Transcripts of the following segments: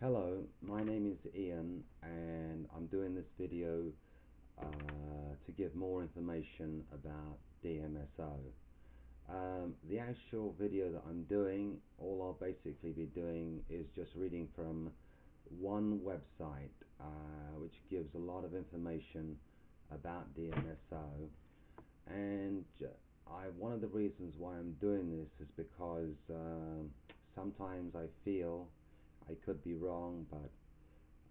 Hello, my name is Ian and I'm doing this video to give more information about DMSO. The actual video that I'm doing, all I'll basically be doing is just reading from one website which gives a lot of information about DMSO, and one of the reasons why I'm doing this is because sometimes I feel, I could be wrong, but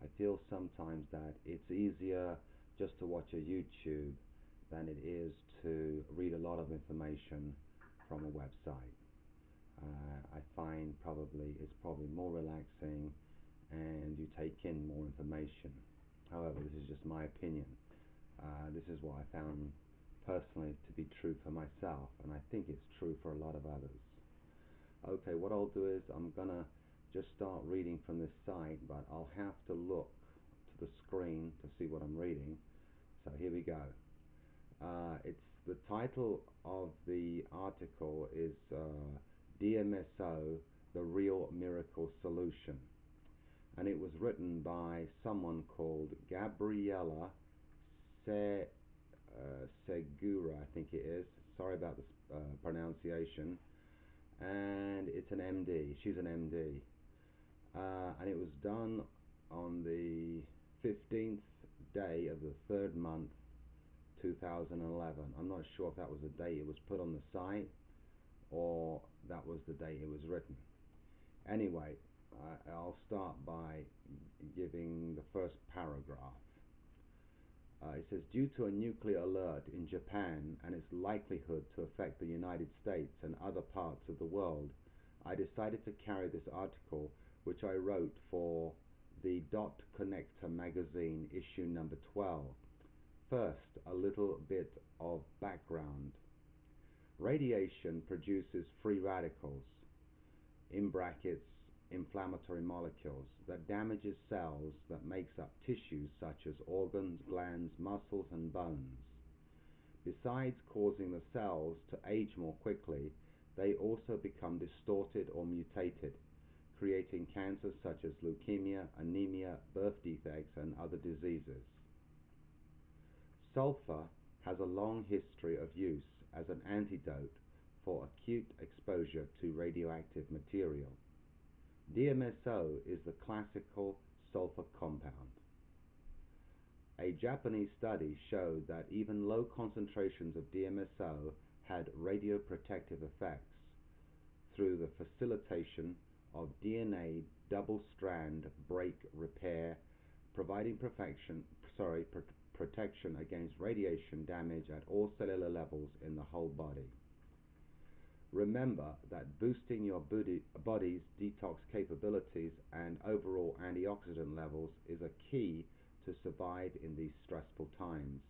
I feel sometimes that it's easier just to watch a YouTube than it is to read a lot of information from a website. I find it's probably more relaxing and you take in more information. However, this is just my opinion. This is what I found personally to be true for myself, and I think it's true for a lot of others. Okay, what I'll do is I'm gonna just start reading from this site, but I'll have to look to the screen to see what I'm reading. So here we go. It's the title of the article is DMSO, the Real Miracle Solution, and it was written by someone called Gabriella Segura, I think it is. Sorry about the pronunciation. And it's an MD. She's an MD. And it was done on the 15th day of the third month, 2011. I'm not sure if that was the date it was put on the site or that was the date it was written. Anyway, I'll start by giving the first paragraph. It says, due to a nuclear alert in Japan and its likelihood to affect the United States and other parts of the world, I decided to carry this article, which I wrote for the Dot Connector magazine, issue number 12. First, a little bit of background. Radiation produces free radicals, in brackets, inflammatory molecules, that damages cells that makes up tissues such as organs, glands, muscles and bones. Besides causing the cells to age more quickly, they also become distorted or mutated, creating cancers such as leukemia, anemia, birth defects and other diseases. Sulfur has a long history of use as an antidote for acute exposure to radioactive material. DMSO is the classical sulfur compound. A Japanese study showed that even low concentrations of DMSO had radioprotective effects through the facilitation of DNA double-strand break repair, providing protection against radiation damage at all cellular levels in the whole body. Remember that boosting your body's detox capabilities and overall antioxidant levels is a key to survive in these stressful times.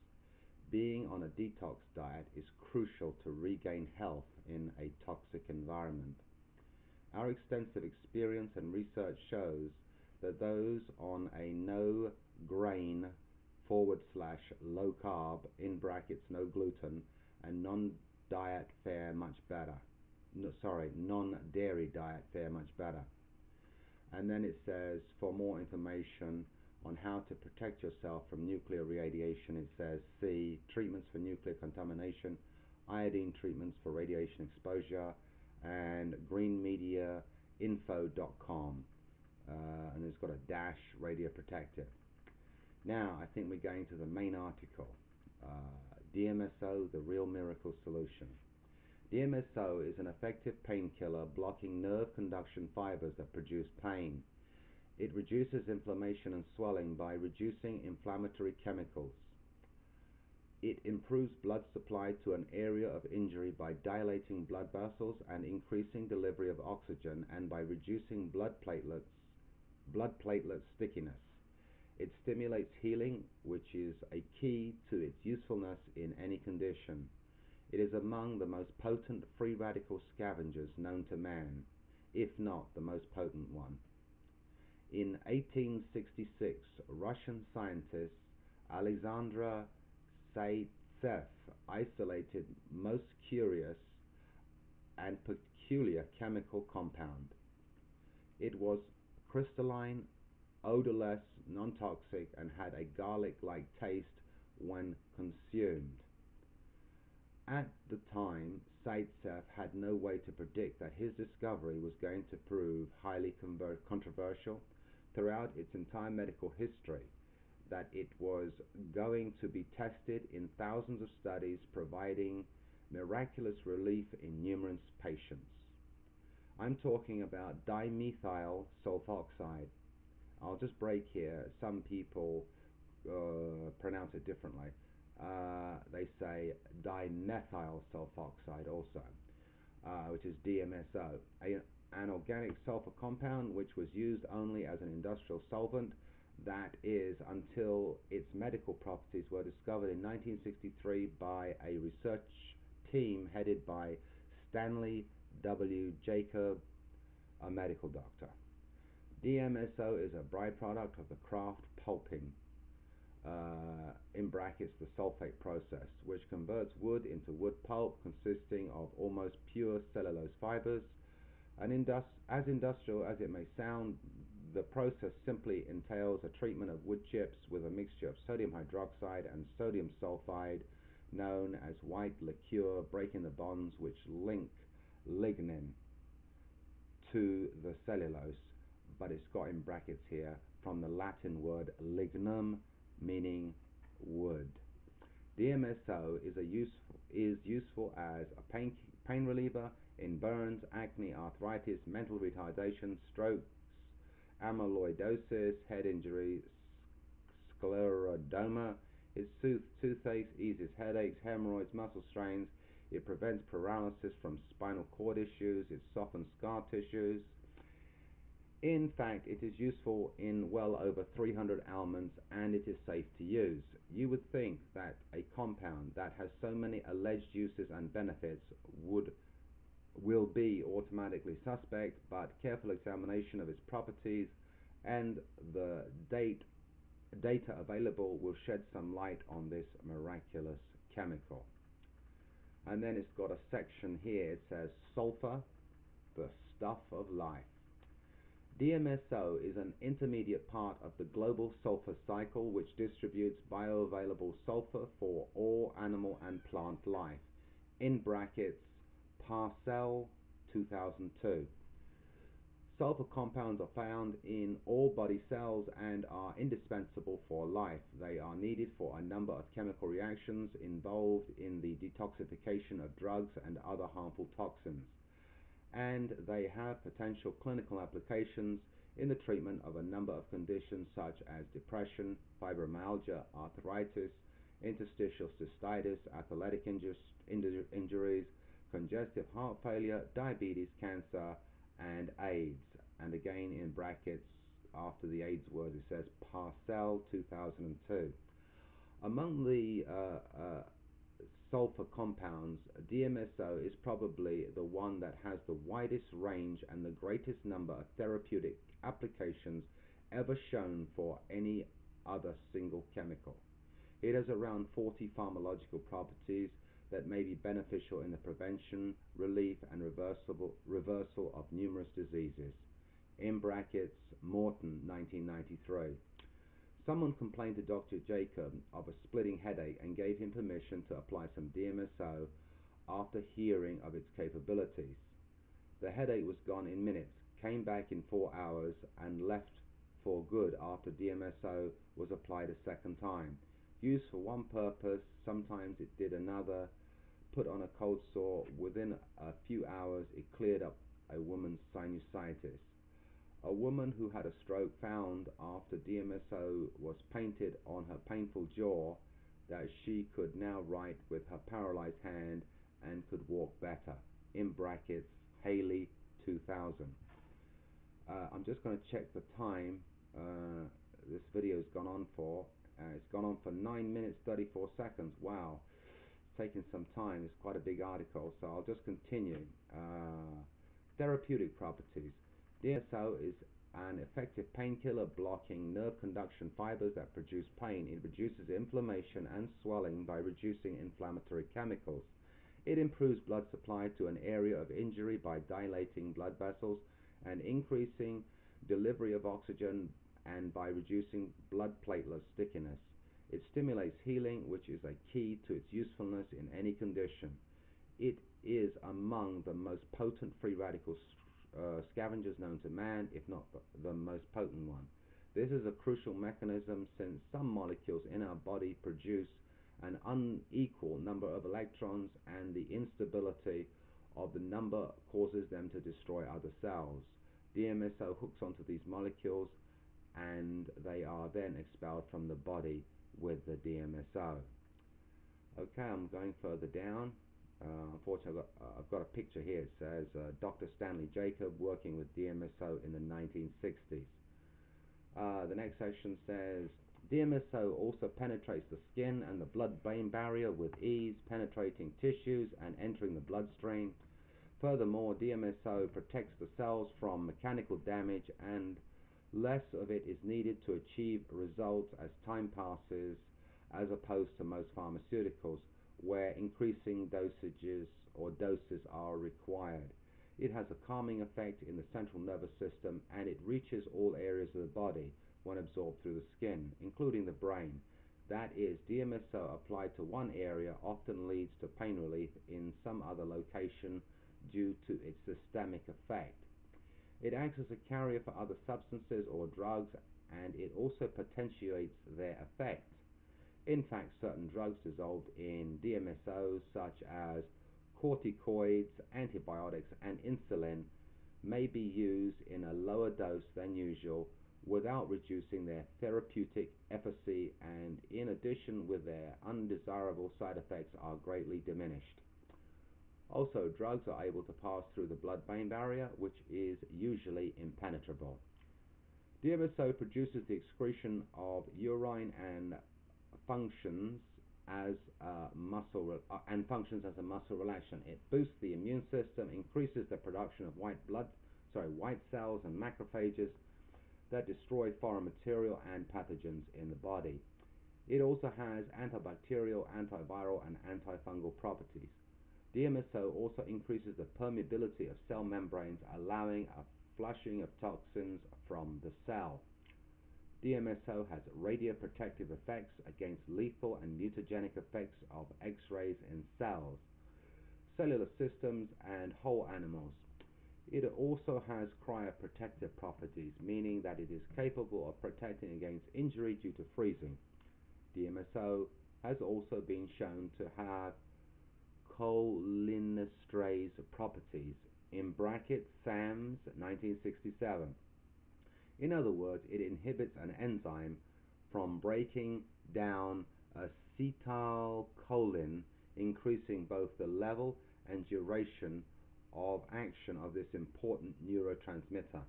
Being on a detox diet is crucial to regain health in a toxic environment. Our extensive experience and research shows that those on a no grain / low carb in brackets no gluten and non-dairy diet fare much better. And then it says, for more information on how to protect yourself from nuclear radiation, it says, see treatments for nuclear contamination, iodine treatments for radiation exposure, and greenmediainfo.com, and it's got a dash radioprotective. Now I think we're going to the main article. DMSO, the Real Miracle Solution. DMSO is an effective painkiller blocking nerve conduction fibers that produce pain. It reduces inflammation and swelling by reducing inflammatory chemicals. It improves blood supply to an area of injury by dilating blood vessels and increasing delivery of oxygen, and by reducing blood platelet stickiness. It stimulates healing, which is a key to its usefulness in any condition. It is among the most potent free radical scavengers known to man, if not the most potent one. In 1866, Russian scientist Alexander Zaitsev isolated most curious and peculiar chemical compound. It was crystalline odorless, non-toxic, and had a garlic-like taste when consumed. At the time, Zaitsev had no way to predict that his discovery was going to prove highly controversial throughout its entire medical history, that it was going to be tested in thousands of studies, providing miraculous relief in numerous patients. I'm talking about dimethyl sulfoxide. I'll just break here. Some people pronounce it differently. They say dimethyl sulfoxide also, which is DMSO, an organic sulfur compound which was used only as an industrial solvent. That is until its medical properties were discovered in 1963 by a research team headed by Stanley W. Jacob, a medical doctor. DMSO is a byproduct of the Kraft pulping, in brackets the sulfate process, which converts wood into wood pulp consisting of almost pure cellulose fibers. As industrial as it may sound, the process simply entails a treatment of wood chips with a mixture of sodium hydroxide and sodium sulfide, known as white liqueur, breaking the bonds which link lignin to the cellulose, but it's got in brackets here from the Latin word lignum, meaning wood. DMSO is useful as a pain reliever in burns, acne, arthritis, mental retardation, strokes, amyloidosis, head injury, scleroderma. It soothes toothaches, eases headaches, hemorrhoids, muscle strains. It prevents paralysis from spinal cord issues. It softens scar tissues. In fact, it is useful in well over 300 ailments, and it is safe to use. You would think that a compound that has so many alleged uses and benefits will be automatically suspect, but careful examination of its properties and the data available will shed some light on this miraculous chemical. And then it's got a section here. It says sulfur, the stuff of life. DMSO is an intermediate part of the global sulfur cycle, which distributes bioavailable sulfur for all animal and plant life. In brackets, Parcel 2002. Sulfur compounds are found in all body cells and are indispensable for life. They are needed for a number of chemical reactions involved in the detoxification of drugs and other harmful toxins, and they have potential clinical applications in the treatment of a number of conditions such as depression, fibromyalgia, arthritis, interstitial cystitis, athletic injuries, congestive heart failure, diabetes, cancer, and AIDS. And again in brackets after the AIDS word it says Parcel 2002. Among the sulfur compounds, DMSO is probably the one that has the widest range and the greatest number of therapeutic applications ever shown for any other single chemical. It has around 40 pharmacological properties that may be beneficial in the prevention, relief, and reversal of numerous diseases. In brackets, Morton, 1993. Someone complained to Dr. Jacob of a splitting headache and gave him permission to apply some DMSO after hearing of its capabilities. The headache was gone in minutes, came back in 4 hours, and left for good after DMSO was applied a second time. Used for one purpose, sometimes it did another. Put on a cold sore, within a few hours it cleared up a woman's sinusitis. A woman who had a stroke found after DMSO was painted on her painful jaw that she could now write with her paralyzed hand and could walk better. In brackets, Haley 2000. I'm just going to check the time this video has gone on for. It's gone on for 9 minutes 34 seconds. Wow, it's taking some time. It's quite a big article, so I'll just continue. Therapeutic properties. DMSO is an effective painkiller, blocking nerve conduction fibers that produce pain. It reduces inflammation and swelling by reducing inflammatory chemicals. It improves blood supply to an area of injury by dilating blood vessels and increasing delivery of oxygen and by reducing blood platelet stickiness. It stimulates healing, which is a key to its usefulness in any condition. It is among the most potent free radical scavengers known to man, if not the most potent one. This is a crucial mechanism since some molecules in our body produce an unequal number of electrons, and the instability of the number causes them to destroy other cells. DMSO hooks onto these molecules and they are then expelled from the body with the DMSO. Okay, I'm going further down. Unfortunately, I've got a picture here. It says Dr. Stanley Jacob working with DMSO in the 1960s. The next section says DMSO also penetrates the skin and the blood-brain barrier with ease, penetrating tissues and entering the bloodstream. Furthermore, DMSO protects the cells from mechanical damage, and less of it is needed to achieve results as time passes, as opposed to most pharmaceuticals, where increasing dosages or doses are required. It has a calming effect in the central nervous system, and it reaches all areas of the body when absorbed through the skin, including the brain. That is, DMSO applied to one area often leads to pain relief in some other location due to its systemic effect. It acts as a carrier for other substances or drugs, and it also potentiates their effect. In fact, certain drugs dissolved in DMSO, such as corticoids, antibiotics, and insulin, may be used in a lower dose than usual without reducing their therapeutic efficacy, and in addition, with their undesirable side effects are greatly diminished. Also, drugs are able to pass through the blood-brain barrier, which is usually impenetrable. DMSO produces the excretion of urine and functions as a muscle relaxant. It boosts the immune system, increases the production of white cells and macrophages that destroy foreign material and pathogens in the body. It also has antibacterial, antiviral, and antifungal properties. DMSO also increases the permeability of cell membranes, allowing a flushing of toxins from the cell. DMSO has radioprotective effects against lethal and mutagenic effects of X-rays in cells, cellular systems, and whole animals. It also has cryoprotective properties, meaning that it is capable of protecting against injury due to freezing. DMSO has also been shown to have cholinesterase properties, in brackets SAMS 1967. In other words, it inhibits an enzyme from breaking down acetylcholine, increasing both the level and duration of action of this important neurotransmitter.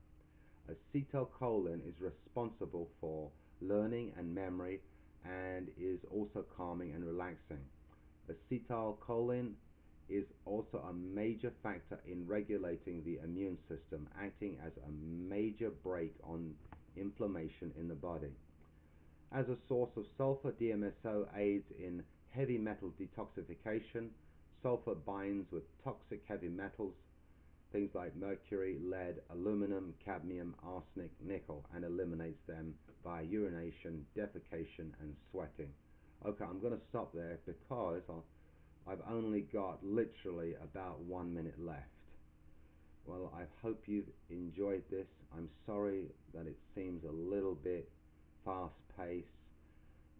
Acetylcholine is responsible for learning and memory, and is also calming and relaxing. Acetylcholine is also a major factor in regulating the immune system, acting as a major brake on inflammation in the body. As a source of sulfur, DMSO aids in heavy metal detoxification. Sulfur binds with toxic heavy metals, things like mercury, lead, aluminum, cadmium, arsenic, nickel, and eliminates them by urination, defecation, and sweating. Okay, I'm going to stop there because I've only got literally about 1 minute left. Well, I hope you've enjoyed this. I'm sorry that it seems a little bit fast-paced,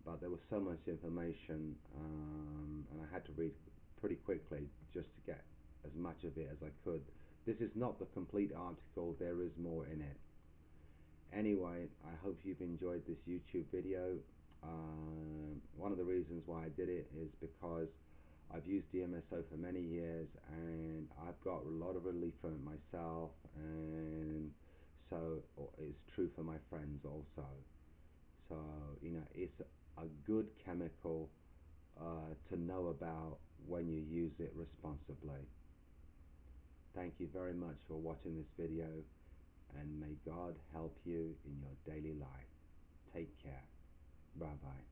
but there was so much information, and I had to read pretty quickly just to get as much of it as I could. This is not the complete article. There is more in it. Anyway, I hope you've enjoyed this YouTube video. One of the reasons why I did it is because I've used DMSO for many years, and I've got a lot of relief from it myself, and so it's true for my friends also. So, you know, it's a good chemical to know about when you use it responsibly. Thank you very much for watching this video, and may God help you in your daily life. Take care. Bye-bye.